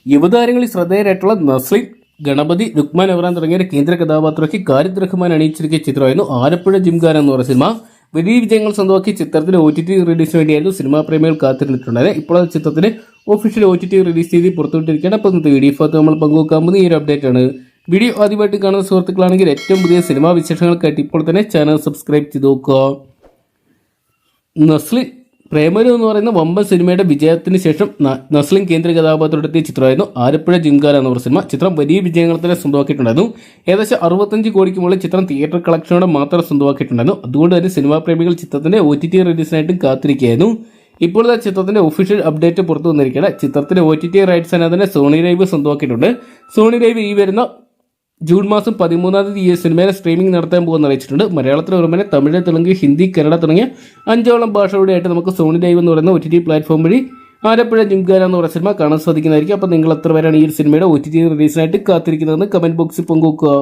യുവതാരങ്ങളിൽ ശ്രദ്ധേയരായിട്ടുള്ള നസ്ലിൻ, ഗണപതി, രുക്മാൻ അവറാൻ തുടങ്ങിയ കേന്ദ്ര കഥാപാത്രമാക്കി ഖാലിദ് റഹ്മാൻ അണിയിച്ചിരിക്കിയ ചിത്രമായിരുന്നു ആലപ്പുഴ ജിംഖാന എന്ന് പറയുന്ന സിനിമ. വലിയ വിജയങ്ങൾ സ്വന്തമാക്കി ചിത്രത്തിന്റെ OTT റിലീസിന് വേണ്ടിയായിരുന്നു സിനിമാ പ്രേമികൾ കാത്തിരുന്നിട്ടുണ്ടായത്. ഇപ്പോൾ ചിത്രത്തിന്റെ ഒഫീഷ്യൽ OTT റിലീസ് ചെയ്ത് പുറത്തുവിട്ടിരിക്കുകയാണ്. അപ്പോൾ ഇന്നത്തെ വീഡിയോ ഭാഗത്ത് നമ്മൾ പങ്കുവെക്കാൻ പോകുന്ന ഈ ഒരു അപ്ഡേറ്റ് ആണ്. വീഡിയോ ആദ്യമായിട്ട് കാണുന്ന സുഹൃത്തുക്കളാണെങ്കിൽ ഏറ്റവും പുതിയ സിനിമാ വിശേഷങ്ങൾക്കായിട്ട് ഇപ്പോൾ തന്നെ ചാനൽ സബ്സ്ക്രൈബ് ചെയ്ത് നോക്കുക. നസ്ലിൻ പ്രേമലു എന്ന് പറയുന്ന വമ്പൻ സിനിമയുടെ വിജയത്തിന് ശേഷം നസ്ലിൻ കേന്ദ്ര കഥാപാത്രമെത്തിയ ചിത്രമായിരുന്നു ആലപ്പുഴ ജിംഖാന എന്ന സിനിമ. ചിത്രം വലിയ വിജയങ്ങൾ തന്നെ സ്വന്തമാക്കിയിട്ടുണ്ടായിരുന്നു. ഏകദേശം 65 കോടിക്ക് മുകളിൽ ചിത്രം തിയേറ്റർ കളക്ഷനോടെ മാത്രം സ്വന്തമാക്കിയിട്ടുണ്ടായിരുന്നു. അതുകൊണ്ട് തന്നെ സിനിമാ പ്രേമികൾ ചിത്രത്തിന്റെ OTT റിലീസിനായിട്ടും കാത്തിരിക്കുകയായിരുന്നു. ഇപ്പോൾ ചിത്രത്തിന്റെ ഒഫീഷ്യൽ അപ്ഡേറ്റ് പുറത്തു വന്നിരിക്കുകയാണ്. ചിത്രത്തിന്റെ OTT റൈറ്റ്സ് തന്നെ സോണി ലൈവ് സ്വന്തമാക്കിയിട്ടുണ്ട്. സോണി ലൈവ് ഈ വരുന്ന ജൂൺ മാസം 13-ാം തീയതി ഈ സിനിമയുടെ സ്ട്രീമിംഗ് നടത്താൻ പോകുമെന്ന് അറിയിച്ചിട്ടുണ്ട്. മലയാളത്തിന് പുറമെ തമിഴ്, തെലുങ്ക്, ഹിന്ദി, കന്നഡ തുടങ്ങിയ 5ഓളം ഭാഷകളുടെയായിട്ട് നമുക്ക് സോണി ലൈവ് എന്ന് പറയുന്ന OTT പ്ലാറ്റ്ഫോം വഴി ആലപ്പുഴ ജിംഖാന എന്ന് പറയുന്ന സിനിമ കാണാൻ സാധിക്കുന്നതായിരിക്കും. അപ്പോൾ നിങ്ങൾ എത്ര പേരാണ് ഈ സിനിമയുടെ OTT റിലീസിനായിട്ട് കാത്തിരിക്കുന്നതെന്ന് കമന്റ് ബോക്സിൽ പങ്കുവെക്കുക.